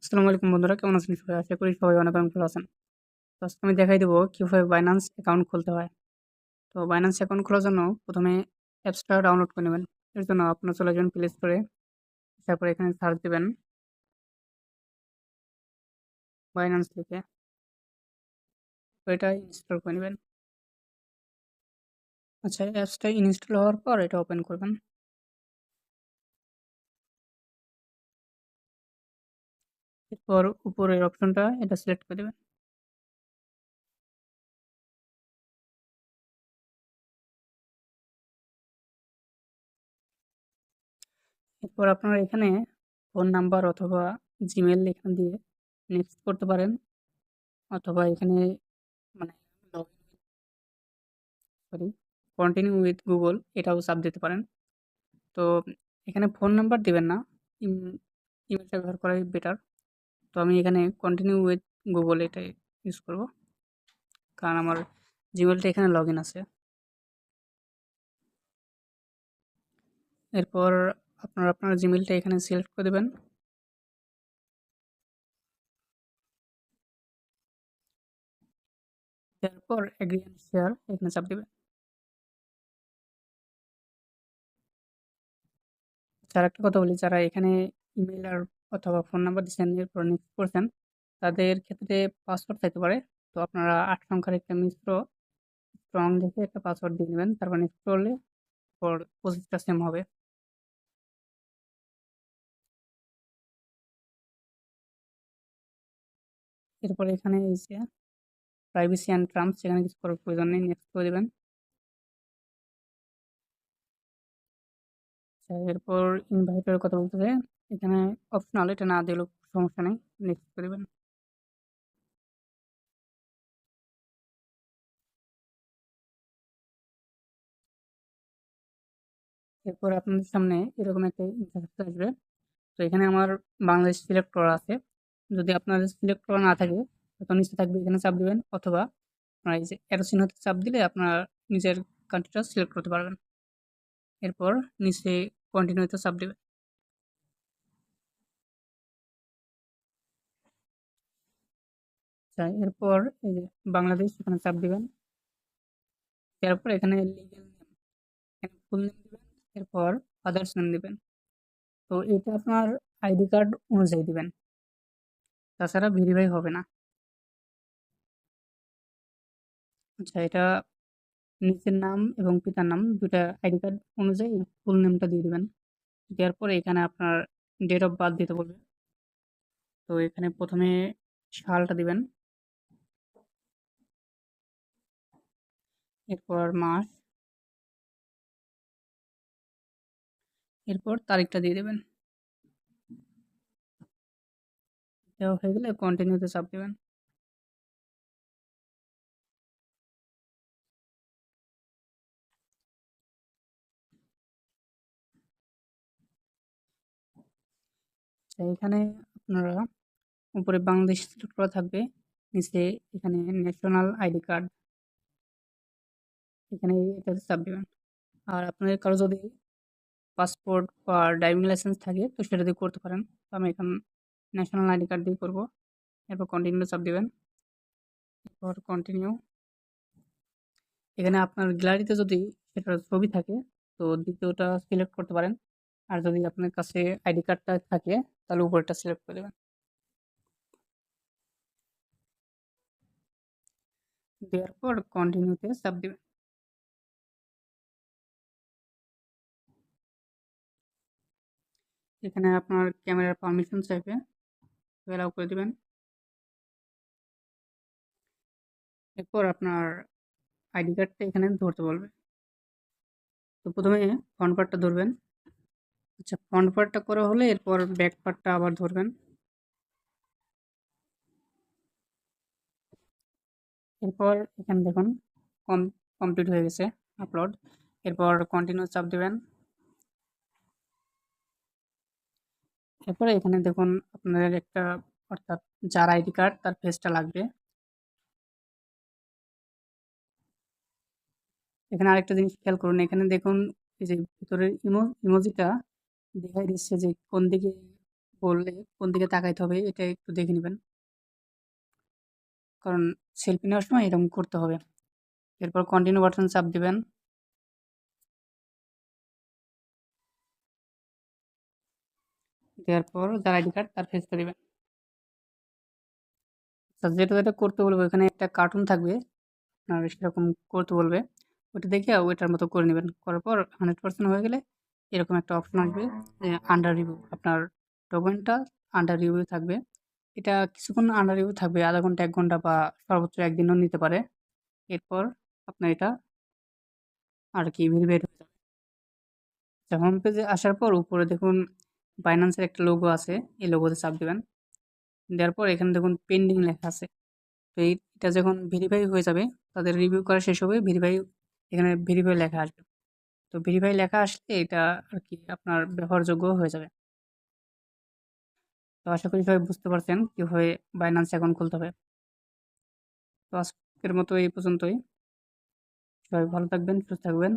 আসসালামু আলাইকুম বন্ধুরা, কেমন আছেন সবাই? আশা করি সবাই অনেক ভালো আছেন। তো আজকে আমি দেখাই দেবো কিভাবে বাইন্যান্স অ্যাকাউন্ট খুলতে হয়। তো বাইন্যান্স অ্যাকাউন্ট খোলার জন্য প্রথমে অ্যাপসটা ডাউনলোড করে নেবেন। এর জন্য আপনার চলে যাবেন প্লে স্টোরে, তারপরে এখানে সার্চ দিবেন বাইন্যান্স লিখে। তো এটা ইনস্টল করে নেবেন। আচ্ছা, অ্যাপসটা ইনস্টল হওয়ার পর এটা ওপেন করবেন। এরপর উপরের অপশনটা এটা সিলেক্ট করে দেবেন। এরপর আপনারা এখানে ফোন নাম্বার অথবা জিমেল এখান দিয়ে নেক্সট করতে পারেন, অথবা এখানে মানে সরি কন্টিনিউ উইথ গুগল এটাও চাপ দিতে পারেন। তো এখানে ফোন নাম্বার দিবেন না, ইমেলটা ব্যবহার করাই বেটার। তো আমি এখানে কন্টিনিউ উইথ গুগল এটাই ইউজ করব, কারণ আমার জিমেলটা এখানে লগ ইন আছে। এরপর আপনার জিমেলটা এখানে সিলেক্ট করে দেবেন। তারপর এগ্রি অ্যান্ড শেয়ার এখানে চাপ দিবেন। যারা একটা কথা বলি, যারা এখানে ইমেল আর অথবা ফোন নাম্বার দিচ্ছেন এরপর নেক্সট করছেন, তাদের ক্ষেত্রে পাসওয়ার্ড চাইতে পারে। তো আপনারা ৮ সংখ্যার একটা মিশ্র স্ট্রং দেখে একটা পাসওয়ার্ড দিয়ে নেবেন, তারপর নেক্সট করলে পর প্রসেসটা সেম হবে। এরপর এখানে এই যে প্রাইভেসি অ্যান্ড টার্মস, সেখানে কিছু করার প্রয়োজন নেই, নেক্সট করে দেবেন। এরপর ইনভাইটের কথা বলতেছে, এখানে অপশনাল, এটা না দিলেও সমস্যা নেই, নেক্সট করে দেবেন। এরপর আপনাদের সামনে এরকম একটা ইন্টারফেস আসবে। তো এখানে আমার বাংলাদেশ সিলেক্ট করা আছে। যদি আপনাদের সিলেক্ট করা না থাকে, তো নিচে থাকবে, এখানে চাপ দিবেন, অথবা আপনার এই যে অ্যারো চিহ্নতে চাপ দিলে আপনার নিজের কান্ট্রিটা সিলেক্ট করতে পারবেন। এরপর নিচে কন্টিনিউতে চাপ দিবেন। আচ্ছা, এরপর এই যে বাংলাদেশ এখানে চাপ দিবেন। তারপর এখানে লিগ্যাল নেম, এখানে ফুল নেম দিবেন। এরপর ফাদার্স নেম দিবেন। তো এটা আপনার আইডি কার্ড অনুযায়ী দিবেন, তাছাড়া ভেরিফাই হবে না। আচ্ছা, এটা নিজের নাম এবং পিতার নাম দুটা আইডি কার্ড অনুযায়ী ফুল নেমটা দিয়ে দিবেন। দেওয়ার পরে এখানে আপনার ডেট অফ বার্থ দিতে বলবে। তো এখানে প্রথমে সালটা দিবেন, এরপর মাস, এরপর তারিখটা দিয়ে দেবেন। দেওয়া হয়ে গেলে কন্টিনিউতে চাপ দেবেন। আচ্ছা, এখানে আপনারা উপরে বাংলাদেশ সিলেক্ট করা থাকবে, নিচে এখানে ন্যাশনাল আইডি কার্ড, এখানে এটাতে চাপ দেবেন। আর আপনাদের কারো যদি পাসপোর্ট বা ড্রাইভিং লাইসেন্স থাকে তো সেটা দিয়ে করতে পারেন। তো আমি এখন ন্যাশনাল আইডি কার্ড দিয়ে করবো। এরপর কন্টিনিউ চাপ দিবেন। এরপর কন্টিনিউ। এখানে আপনার গ্যালারিতে যদি সেটার ছবি থাকে তো দ্বিতীয়টা সিলেক্ট করতে পারেন। আর যদি আপনার কাছে আইডি কার্ডটা থাকে তাহলে উপরেরটা সিলেক্ট করে দেবেন। দেওয়ার পর কন্টিনিউতে চাপ দিবেন। এখানে আপনার ক্যামেরার পারমিশন চাইবে, অ্যালাউ করে দিবেন। এরপর আপনার আইডি কার্ডটা এখানে ধরতে বলবে। তো প্রথমে ফ্রন্ট পার্টটা ধরবেন। আচ্ছা, ফ্রন্ট পার্টটা করা হলে এরপর ব্যাক পার্টটা আবার ধরবেন। এরপর এখানে দেখুন কম কমপ্লিট হয়ে গেছে আপলোড। এরপর কন্টিনিউ চাপ দিবেন। এরপরে এখানে দেখুন আপনাদের একটা, অর্থাৎ যার আইডি কার্ড তার ফেসটা লাগবে। এখানে আরেকটা জিনিস খেয়াল করুন, এখানে দেখুন এই যে ভিতরের ইমোজিটা দেখাই দিচ্ছে যে কোন দিকে করলে কোন দিকে তাকাইতে হবে এটা একটু দেখে নেবেন, কারণ সেলফি নেওয়ার সময় এরকম করতে হবে। এরপর কন্টিনিউ বাটন চাপ দিবেন। দেওয়ার পর যার আইডি কার্ড তার ফেসটা দিবেন। যেটা যেটা করতে বলবে ওখানে একটা কার্টুন থাকবে, আপনার সেরকম করতে বলবে, ওটা দেখে ওইটার মতো করে নেবেন। করার পর 100% হয়ে গেলে এরকম একটা অপশন আসবে যে আন্ডার রিভিউ, আপনার ডকুমেন্টটা আন্ডার রিভিউ থাকবে। এটা কিছুক্ষণ আন্ডার রিভিউ থাকবে, আধা ঘন্টা 1 ঘন্টা বা সর্বোচ্চ 1 দিনও নিতে পারে। এরপর আপনার এটা আর কি ভেরিফাইড হয়ে যাবে। আচ্ছা, হোম পেজে আসার পর উপরে দেখুন বাইন্যান্সের একটা লোগো আছে, এই লোগোতে চাপ দিবেন। দেওয়ার পর এখানে দেখুন পেন্ডিং লেখা আছে। তো এইটা যখন ভেরিফাই হয়ে যাবে, তাদের রিভিউ করা শেষ হবে, ভেরিফাই এখানে ভেরিফাই লেখা আসবে। তো ভেরিফাই লেখা আসলে এটা আর কি আপনার ব্যবহারযোগ্য হয়ে যাবে। তো আশা করি সবাই বুঝতে পারছেন কীভাবে বাইন্যান্স অ্যাকাউন্ট খুলতে হবে। তো আজকের মতো এই পর্যন্তই। সবাই ভালো থাকবেন, সুস্থ থাকবেন।